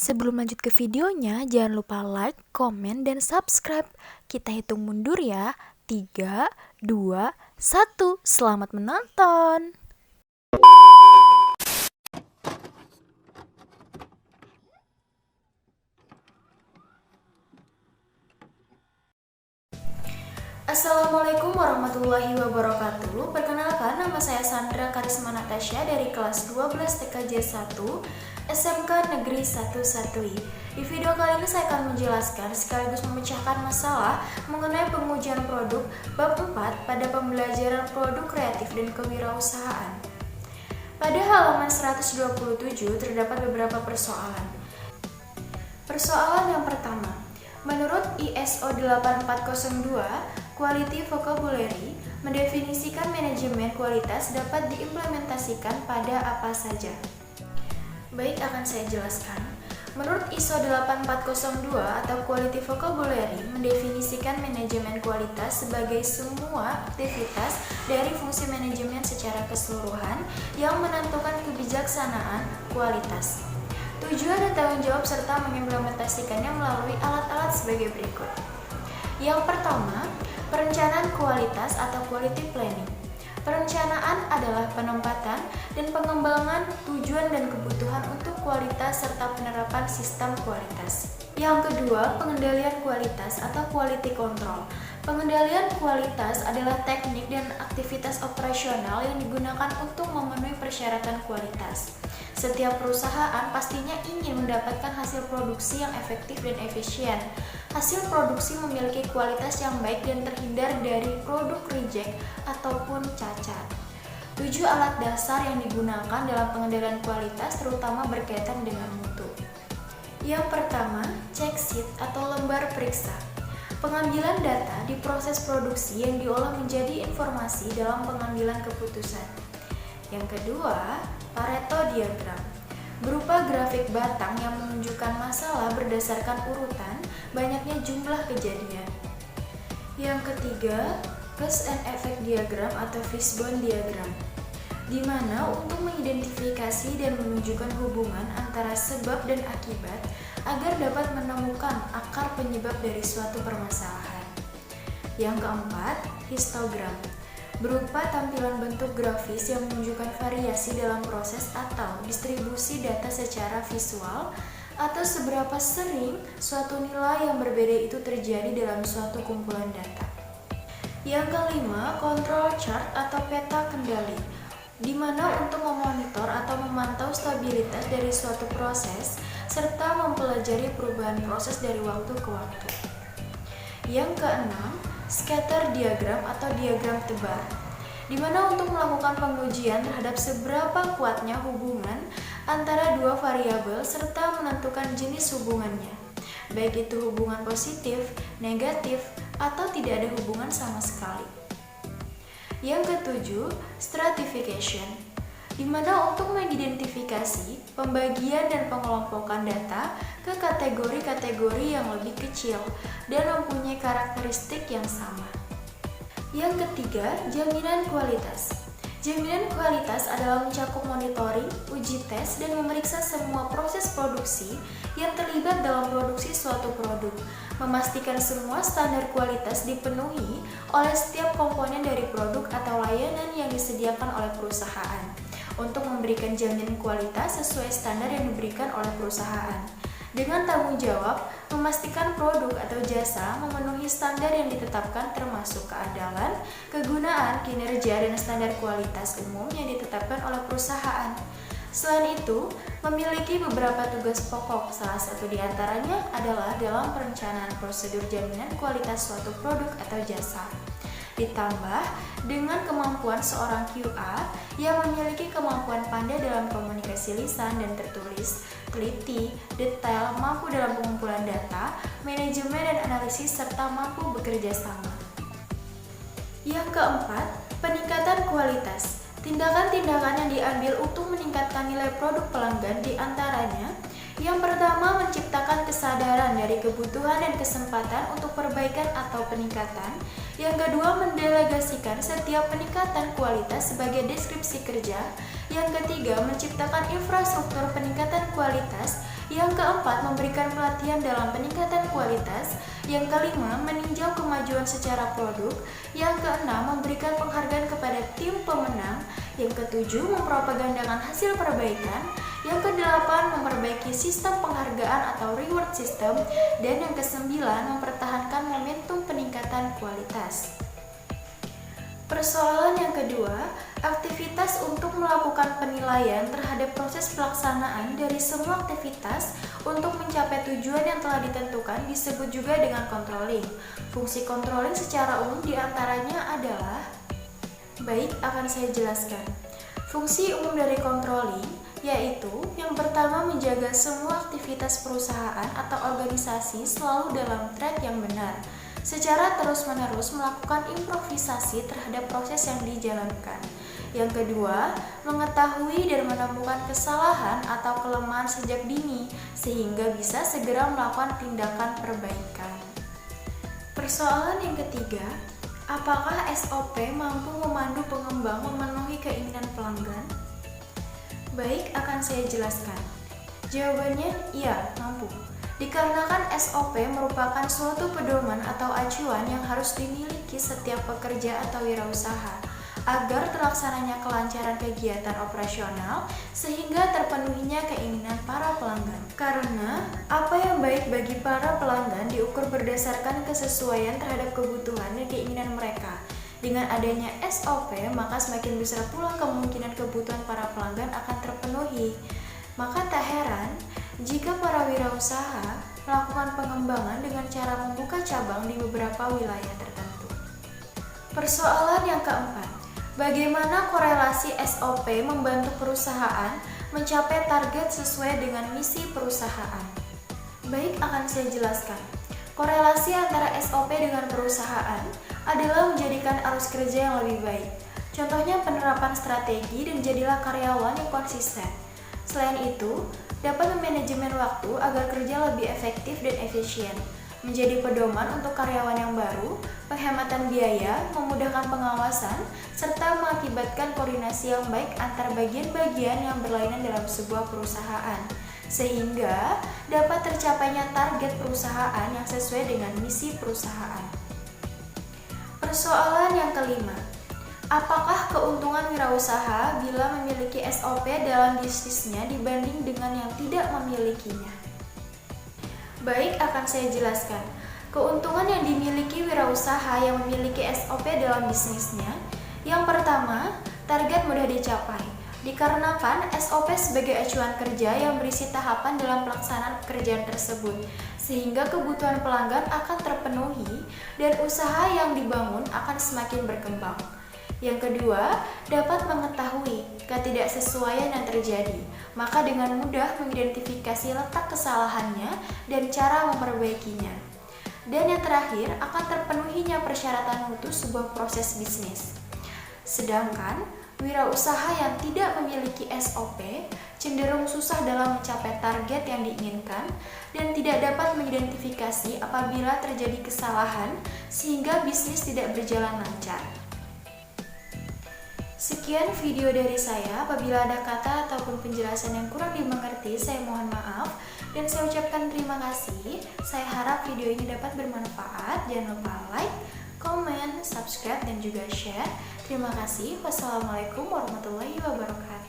Sebelum lanjut ke videonya, jangan lupa like, komen, dan subscribe. Kita hitung mundur ya. 3, 2, 1. Selamat menonton. Assalamualaikum warahmatullahi wabarakatuh. Perkenalkan, nama saya Sandra Karisma Natasha dari kelas 12 TKJ 1 SMK Negeri 1 Di video kali ini saya akan menjelaskan sekaligus memecahkan masalah mengenai pengujian produk bab 4 pada pembelajaran produk kreatif dan kewirausahaan. Pada halaman 127 terdapat beberapa persoalan. Persoalan yang pertama, menurut ISO 8402, Quality Vocabulary mendefinisikan manajemen kualitas dapat diimplementasikan pada apa saja. Baik, akan saya jelaskan. Menurut ISO 8402 atau Quality Vocabulary mendefinisikan manajemen kualitas sebagai semua aktivitas dari fungsi manajemen secara keseluruhan yang menentukan kebijaksanaan kualitas. Tujuan dan tanggung jawab serta mengimplementasikannya melalui alat-alat sebagai berikut. Yang pertama, perencanaan kualitas atau quality planning. Perencanaan adalah penempatan dan pengembangan tujuan dan kebutuhan untuk kualitas serta penerapan sistem kualitas. Yang kedua, pengendalian kualitas atau quality control. Pengendalian kualitas adalah teknik dan aktivitas operasional yang digunakan untuk memenuhi persyaratan kualitas. Setiap perusahaan pastinya ingin mendapatkan hasil produksi yang efektif dan efisien. Hasil produksi memiliki kualitas yang baik dan terhindar dari produk reject ataupun cacat. 7 alat dasar yang digunakan dalam pengendalian kualitas terutama berkaitan dengan mutu. Yang pertama, check sheet atau lembar periksa. Pengambilan data di proses produksi yang diolah menjadi informasi dalam pengambilan keputusan. Yang kedua, Pareto diagram, berupa grafik batang yang menunjukkan masalah berdasarkan urutan banyaknya jumlah kejadian. Yang ketiga, cause and effect diagram atau fishbone diagram, di mana untuk mengidentifikasi dan menunjukkan hubungan antara sebab dan akibat agar dapat menemukan akar penyebab dari suatu permasalahan. Yang keempat, histogram, berupa tampilan bentuk grafis yang menunjukkan variasi dalam proses atau distribusi data secara visual atau seberapa sering suatu nilai yang berbeda itu terjadi dalam suatu kumpulan data. Yang kelima, control chart atau peta kendali, di mana untuk memonitor atau memantau stabilitas dari suatu proses serta mempelajari perubahan proses dari waktu ke waktu. Yang keenam, scatter diagram atau diagram tebar, di mana untuk melakukan pengujian terhadap seberapa kuatnya hubungan antara dua variabel serta menentukan jenis hubungannya, baik itu hubungan positif, negatif, atau tidak ada hubungan sama sekali. Yang ketujuh, stratification, di mana untuk mengidentifikasi pembagian dan pengelompokan data ke kategori-kategori yang lebih kecil dan mempunyai karakteristik yang sama. Yang ketiga, jaminan kualitas. Jaminan kualitas adalah mencakup monitoring, uji tes, dan memeriksa semua proses produksi yang terlibat dalam produksi suatu produk, memastikan semua standar kualitas dipenuhi oleh setiap komponen dari produk atau layanan yang disediakan oleh perusahaan, untuk memberikan jaminan kualitas sesuai standar yang diberikan oleh perusahaan, dengan tanggung jawab memastikan produk atau jasa memenuhi standar yang ditetapkan termasuk keandalan, kegunaan, kinerja, dan standar kualitas umum yang ditetapkan oleh perusahaan. Selain itu, memiliki beberapa tugas pokok, salah satu di antaranya adalah dalam perencanaan prosedur jaminan kualitas suatu produk atau jasa. Ditambah dengan kemampuan seorang QA yang memiliki kemampuan pandai dalam komunikasi lisan dan tertulis, teliti, detail, mampu dalam pengumpulan data, manajemen dan analisis, serta mampu bekerja sama. Yang keempat, peningkatan kualitas. Tindakan-tindakan yang diambil untuk meningkatkan nilai produk pelanggan diantaranya: yang pertama, menciptakan kesadaran dari kebutuhan dan kesempatan untuk perbaikan atau peningkatan. Yang kedua, mendelegasikan setiap peningkatan kualitas sebagai deskripsi kerja. Yang ketiga, menciptakan infrastruktur peningkatan kualitas Yang keempat, memberikan pelatihan dalam peningkatan kualitas. Yang kelima, meninjau kemajuan secara produk. Yang keenam, memberikan penghargaan kepada tim pemenang. Yang ketujuh, mempropagandakan hasil perbaikan. Yang kedelapan, memperbaiki sistem penghargaan atau reward system. Dan yang kesembilan, mempertahankan momentum peningkatan kualitas. Persoalan yang kedua, aktivitas untuk melakukan penilaian terhadap proses pelaksanaan dari semua aktivitas untuk mencapai tujuan yang telah ditentukan disebut juga dengan controlling. Fungsi controlling secara umum diantaranya adalah, baik, akan saya jelaskan. Fungsi umum dari controlling yaitu yang pertama, menjaga semua aktivitas perusahaan atau organisasi selalu dalam track yang benar, secara terus-menerus melakukan improvisasi terhadap proses yang dijalankan. Yang kedua, mengetahui dan menemukan kesalahan atau kelemahan sejak dini sehingga bisa segera melakukan tindakan perbaikan. Persoalan yang ketiga, apakah SOP mampu memandu pengembang memenuhi keinginan pelanggan? Baik, akan saya jelaskan. Jawabannya iya, mampu. Dikarenakan SOP merupakan suatu pedoman atau acuan yang harus dimiliki setiap pekerja atau wirausaha agar terlaksananya kelancaran kegiatan operasional sehingga terpenuhinya keinginan para pelanggan. Karena apa yang baik bagi para pelanggan diukur berdasarkan kesesuaian terhadap kebutuhan dan keinginan mereka. Dengan adanya SOP, maka semakin besar pula kemungkinan kebutuhan para pelanggan akan terpenuhi. Maka tak heran jika para wirausaha melakukan pengembangan dengan cara membuka cabang di beberapa wilayah tertentu. Persoalan yang keempat, bagaimana korelasi SOP membantu perusahaan mencapai target sesuai dengan misi perusahaan? Baik, akan saya jelaskan. Korelasi antara SOP dengan perusahaan adalah menjadikan arus kerja yang lebih baik. Contohnya penerapan strategi dan jadilah karyawan yang konsisten. Selain itu, dapat memanajemen waktu agar kerja lebih efektif dan efisien, menjadi pedoman untuk karyawan yang baru, penghematan biaya, memudahkan pengawasan, serta mengakibatkan koordinasi yang baik antar bagian-bagian yang berlainan dalam sebuah perusahaan, sehingga dapat tercapainya target perusahaan yang sesuai dengan misi perusahaan. Persoalan yang kelima, apakah keuntungan wirausaha bila memiliki SOP dalam bisnisnya dibanding dengan yang tidak memilikinya? Baik, akan saya jelaskan. Keuntungan yang dimiliki wirausaha yang memiliki SOP dalam bisnisnya, yang pertama, target mudah dicapai. Dikarenakan SOP sebagai acuan kerja yang berisi tahapan dalam pelaksanaan pekerjaan tersebut, sehingga kebutuhan pelanggan akan terpenuhi dan usaha yang dibangun akan semakin berkembang. Yang kedua, dapat mengetahui ketidaksesuaian yang terjadi, maka dengan mudah mengidentifikasi letak kesalahannya dan cara memperbaikinya. Dan yang terakhir, akan terpenuhinya persyaratan mutu sebuah proses bisnis. Sedangkan wirausaha yang tidak memiliki SOP cenderung susah dalam mencapai target yang diinginkan dan tidak dapat mengidentifikasi apabila terjadi kesalahan sehingga bisnis tidak berjalan lancar. Sekian video dari saya. Apabila ada kata ataupun penjelasan yang kurang dimengerti, saya mohon maaf dan saya ucapkan terima kasih. Saya harap video ini dapat bermanfaat. Jangan lupa like, comment, subscribe, dan juga share. Terima kasih. Wassalamualaikum warahmatullahi wabarakatuh.